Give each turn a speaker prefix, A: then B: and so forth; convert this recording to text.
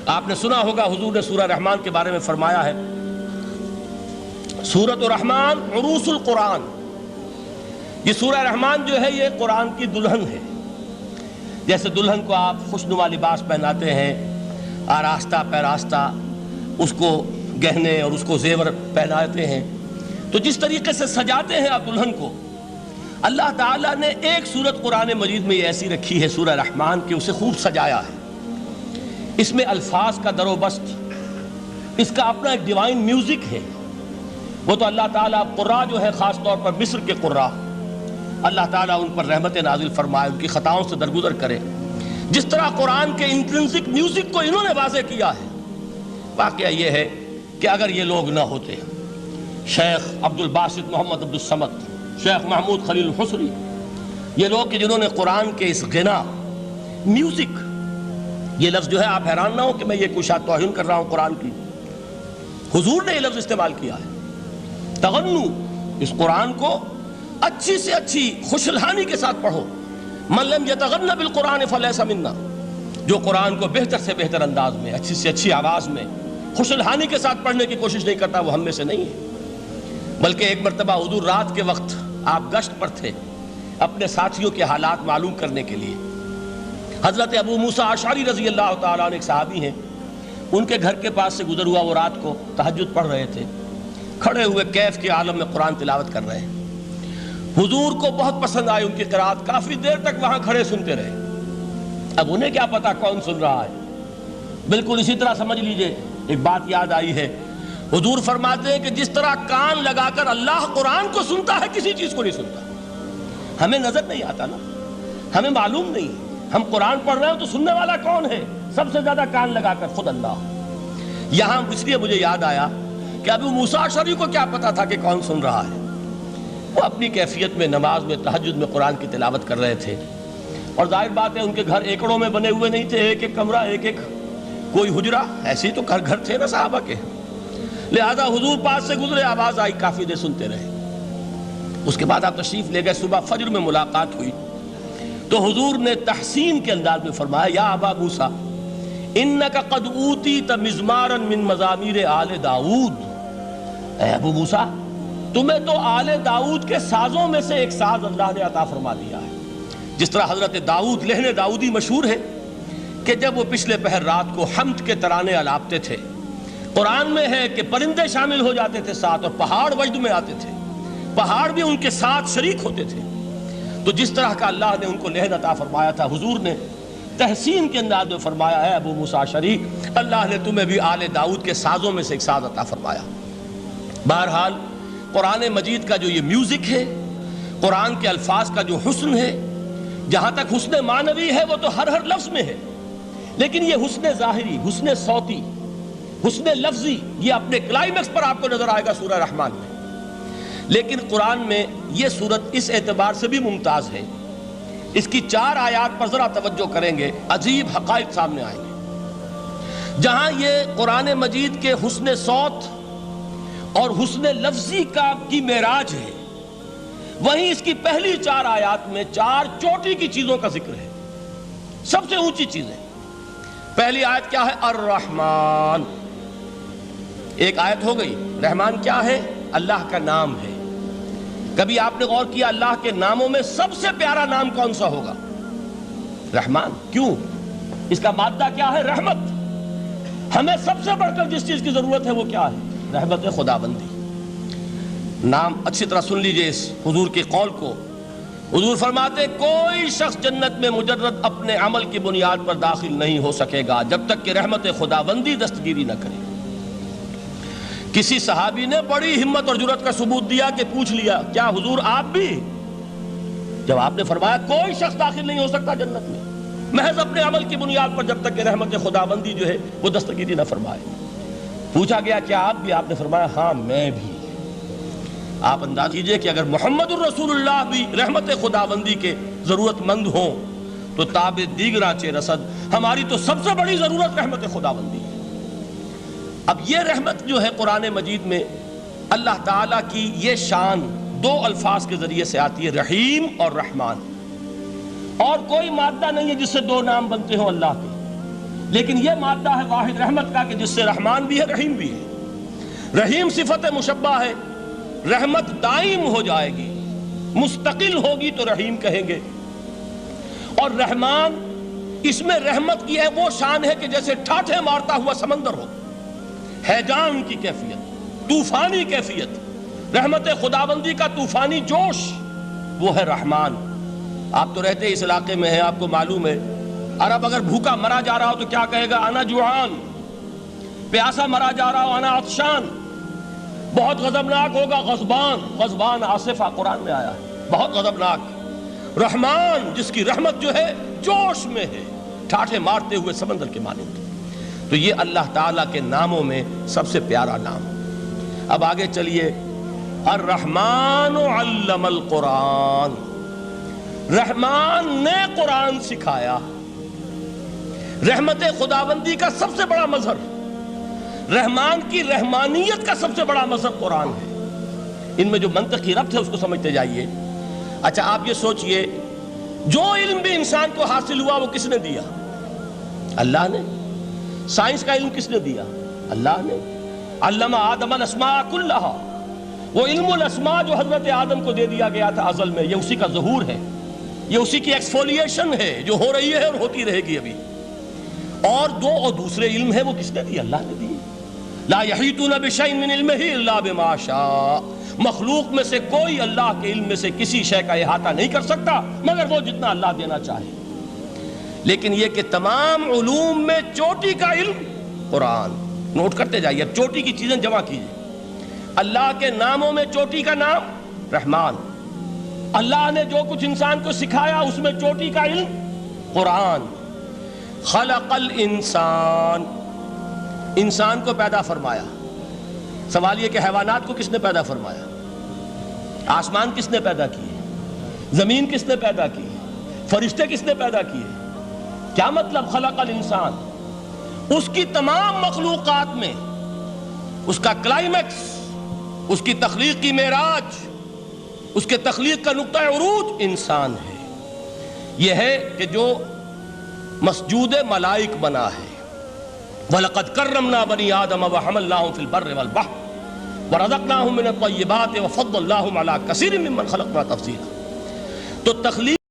A: آپ نے سنا ہوگا حضور نے سورہ رحمان کے بارے میں فرمایا ہے، سورۃ الرحمن عروس القرآن، یہ سورہ رحمان جو ہے یہ قرآن کی دلہن ہے۔ جیسے دلہن کو آپ خوشنما لباس پہناتے ہیں، آراستہ پیراستہ اس کو گہنے اور اس کو زیور پہناتے ہیں، تو جس طریقے سے سجاتے ہیں آپ دلہن کو، اللہ تعالیٰ نے ایک سورت قرآن مجید میں یہ ایسی رکھی ہے سورہ رحمان کہ اسے خوب سجایا ہے۔ اس میں الفاظ کا در و بست، اس کا اپنا ایک ڈیوائن میوزک ہے۔ وہ تو اللہ تعالیٰ قراء جو ہے، خاص طور پر مصر کے قراء، اللہ تعالیٰ ان پر رحمت نازل فرمائے، ان کی خطاؤں سے درگزر کرے۔ جس طرح قرآن کے انٹرنسک میوزک کو انہوں نے واضح کیا ہے، واقعہ یہ ہے کہ اگر یہ لوگ نہ ہوتے، شیخ عبد الباسط محمد عبد الصمد، شیخ محمود خلیل الحصری، یہ لوگ کہ جنہوں نے قرآن کے اس غنا میوزک، یہ لفظ جو ہے آپ حیران نہ ہو کہ میں یہ کوئی شاید توہین کر رہا ہوں قرآن کی، حضور نے یہ لفظ استعمال کیا ہے، تغنو، اس قرآن کو اچھی سے اچھی خوشلہانی کے ساتھ پڑھو۔ من لم یتغن بالقرآن فلیس منا، جو قرآن کو بہتر سے بہتر انداز میں، اچھی سے اچھی آواز میں، خوشلہانی کے ساتھ پڑھنے کی کوشش نہیں کرتا، وہ ہم میں سے نہیں ہے۔ بلکہ ایک مرتبہ حضور رات کے وقت آپ گشت پر تھے اپنے ساتھیوں کے حالات معلوم کرنے کے لیے۔ حضرت ابو موسیٰ اشعری رضی اللہ تعالیٰ عنہ ایک صحابی ہیں، ان کے گھر کے پاس سے گزر ہوا، وہ رات کو تہجد پڑھ رہے تھے، کھڑے ہوئے کیف کے عالم میں قرآن تلاوت کر رہے ہیں۔ حضور کو بہت پسند آئی ان کی قرات، کافی دیر تک وہاں کھڑے سنتے رہے۔ اب انہیں کیا پتا کون سن رہا ہے، بالکل اسی طرح سمجھ لیجئے ایک بات یاد آئی ہے، حضور فرماتے ہیں کہ جس طرح کان لگا کر اللہ قرآن کو سنتا ہے، کسی چیز کو نہیں سنتا۔ ہمیں نظر نہیں آتا نا، ہمیں معلوم نہیں، ہم قرآن پڑھ رہے ہیں تو سننے والا کون ہے؟ سب سے زیادہ کان لگا کر خود اللہ۔ یہاں اس لیے مجھے یاد آیا کہ ابو موسیٰ اشعری کو کیا پتا تھا کہ کون سن رہا ہے؟ وہ اپنی کیفیت میں نماز میں تہجد میں قرآن کی تلاوت کر رہے تھے، اور ظاہر بات ہے ان کے گھر ایکڑوں میں بنے ہوئے نہیں تھے، ایک ایک کمرہ، ایک ایک کوئی حجرہ، ایسے ہی تو گھر تھے نا صحابہ کے، لہذا حضور پاس سے گزرے، آواز آئی، کافی دیر سنتے رہے۔ اس کے بعد آپ تشریف لے گئے، صبح فجر میں ملاقات ہوئی تو حضور نے تحسین کے انداز میں فرمایا، یا ابا موسیٰ انک قد اوتیت مزمارا من مزامیر آل داؤد، اے ابو موسیٰ تمہیں تو آل داؤد کے سازوں میں سے ایک ساز اللہ نے عطا فرما دیا ہے۔ جس طرح حضرت داؤد، لہن داؤدی مشہور ہے کہ جب وہ پچھلے پہر رات کو حمد کے ترانے الاپتے تھے، قرآن میں ہے کہ پرندے شامل ہو جاتے تھے ساتھ، اور پہاڑ وجد میں آتے تھے، پہاڑ بھی ان کے ساتھ شریک ہوتے تھے۔ تو جس طرح کا اللہ نے ان کو لہن عطا فرمایا تھا، حضور نے تحسین کے انداز میں فرمایا ہے ابو موسیٰ اشعری، اللہ نے تمہیں بھی آل داؤد کے سازوں میں سے ایک ساز عطا فرمایا۔ بہرحال قرآن مجید کا جو یہ میوزک ہے، قرآن کے الفاظ کا جو حسن ہے، جہاں تک حسن معنوی ہے وہ تو ہر لفظ میں ہے، لیکن یہ حسن ظاہری، حسن صوتی، حسن لفظی، یہ اپنے کلائمیکس پر آپ کو نظر آئے گا سورہ رحمان میں۔ لیکن قرآن میں یہ سورت اس اعتبار سے بھی ممتاز ہے، اس کی 4 آیات پر ذرا توجہ کریں گے، عجیب حقائق سامنے آئیں گے۔ جہاں یہ قرآن مجید کے حسن صوت اور حسن لفظی کی معراج ہے، وہیں اس کی پہلی 4 آیات میں 4 چوٹی کی چیزوں کا ذکر ہے، سب سے اونچی چیزیں۔ پہلی آیت کیا ہے؟ الرحمن، ایک آیت ہو گئی۔ رحمان کیا ہے؟ اللہ کا نام ہے۔ کبھی آپ نے غور کیا اللہ کے ناموں میں سب سے پیارا نام کون سا ہوگا؟ رحمان۔ کیوں؟ اس کا مادہ کیا ہے؟ رحمت۔ ہمیں سب سے بڑھ کر جس چیز کی ضرورت ہے وہ کیا ہے؟ رحمت خداوندی۔ نام اچھی طرح سن لیجئے اس حضور کے قول کو۔ حضور فرماتے کوئی شخص جنت میں مجرد اپنے عمل کی بنیاد پر داخل نہیں ہو سکے گا جب تک کہ رحمت خداوندی دستگیری نہ کرے۔ کسی صحابی نے بڑی ہمت اور جرأت کا ثبوت دیا کہ پوچھ لیا، کیا حضور آپ بھی؟ جب آپ نے فرمایا کوئی شخص داخل نہیں ہو سکتا جنت میں محض اپنے عمل کی بنیاد پر جب تک کہ رحمت خداوندی جو ہے وہ دستگیری نہ فرمائے۔ پوچھا گیا کیا آپ بھی؟ آپ نے فرمایا ہاں میں بھی۔ آپ انداز کیجئے کہ اگر محمد الرسول اللہ بھی رحمت خداوندی کے ضرورت مند ہوں تو تاب دیگراں چے رسد، ہماری تو سب سے بڑی ضرورت رحمت خداوندی ہے۔ اب یہ رحمت جو ہے قرآن مجید میں اللہ تعالیٰ کی یہ شان 2 الفاظ کے ذریعے سے آتی ہے، رحیم اور رحمان، اور کوئی مادہ نہیں ہے جس سے 2 نام بنتے ہوں اللہ کے۔ لیکن یہ مادہ ہے واحد رحمت کا کہ جس سے رحمان بھی ہے رحیم بھی ہے۔ رحیم صفت مشبہ ہے، رحمت دائم ہو جائے گی، مستقل ہوگی تو رحیم کہیں گے، اور رحمان اس میں رحمت کی ہے وہ شان ہے کہ جیسے ٹھاٹھے مارتا ہوا سمندر ہو، ہیجان کی کیفیت، طوفانی کیفیت، رحمت خداوندی کا طوفانی جوش، وہ ہے رحمان۔ آپ تو رہتے اس علاقے میں ہیں، آپ کو معلوم ہے عرب اگر بھوکا مرا جا رہا ہو تو کیا کہے گا؟ انا جوعان۔ پیاسا مرا جا رہا ہو انا عطشان۔ بہت غضبناک ہوگا غضبان، غضبان آصفہ قرآن میں آیا ہے، بہت غضبناک۔ رحمان جس کی رحمت جو ہے جوش میں ہے، ٹھاٹھے مارتے ہوئے سمندر کے مانند۔ تو یہ اللہ تعالیٰ کے ناموں میں سب سے پیارا نام۔ اب آگے چلیے، الرحمن علم القرآن، رحمان نے قرآن سکھایا۔ رحمت خداوندی کا سب سے بڑا مظہر، رحمان کی رحمانیت کا سب سے بڑا مظہر قرآن ہے۔ ان میں جو منطقی ربط ہے اس کو سمجھتے جائیے۔ اچھا آپ یہ سوچئے، جو علم بھی انسان کو حاصل ہوا وہ کس نے دیا؟ اللہ نے۔ سائنس کا علم کس نے دیا؟ اللہ نے۔ علم آدم الاسماء کلہا، وہ علم الاسماء جو حضرت آدم کو دے دیا گیا تھا ازل میں، یہ اسی کا ظہور ہے، یہ اسی کی ایکسفولیشن ہے جو ہو رہی ہے اور ہوتی رہے گی ابھی۔ اور دوسرے علم ہے وہ کس نے دی؟ اللہ نے دی۔ لا یحیطون بشیء من علمہ الا بما شاء، مخلوق میں سے کوئی اللہ کے علم میں سے کسی شے کا احاطہ نہیں کر سکتا مگر وہ جتنا اللہ دینا چاہے۔ لیکن یہ کہ تمام علوم میں چوٹی کا علم قرآن، نوٹ کرتے جائیے، اب چوٹی کی چیزیں جمع کیجیے۔ اللہ کے ناموں میں چوٹی کا نام رحمان، اللہ نے جو کچھ انسان کو سکھایا اس میں چوٹی کا علم قرآن۔ خلق الانسان، انسان کو پیدا فرمایا۔ سوال یہ کہ حیوانات کو کس نے پیدا فرمایا؟ آسمان کس نے پیدا کیے؟ زمین کس نے پیدا کی؟ فرشتے کس نے پیدا کیے؟ کیا مطلب خلق الانسان؟ اس کی تمام مخلوقات میں اس کا کلائمیکس، اس کی تخلیق کی معراج، اس کے تخلیق کا نقطہ عروج انسان ہے۔ یہ ہے کہ جو مسجود ملائک بنا ہے۔ وَلَقَدْ كَرَّمْنَا بَنِي آدَمَ وَحَمَلْنَاهُمْ فِي الْبَرِّ وَالْبَحْرِ وَرَزَقْنَاهُمْ مِنَ الطَّيِّبَاتِ وَفَضَّلْنَاهُمْ عَلَى كَثِيرٍ مِّمَّنْ خَلَقْنَا تَفْضِيلًا۔ تو تخلیق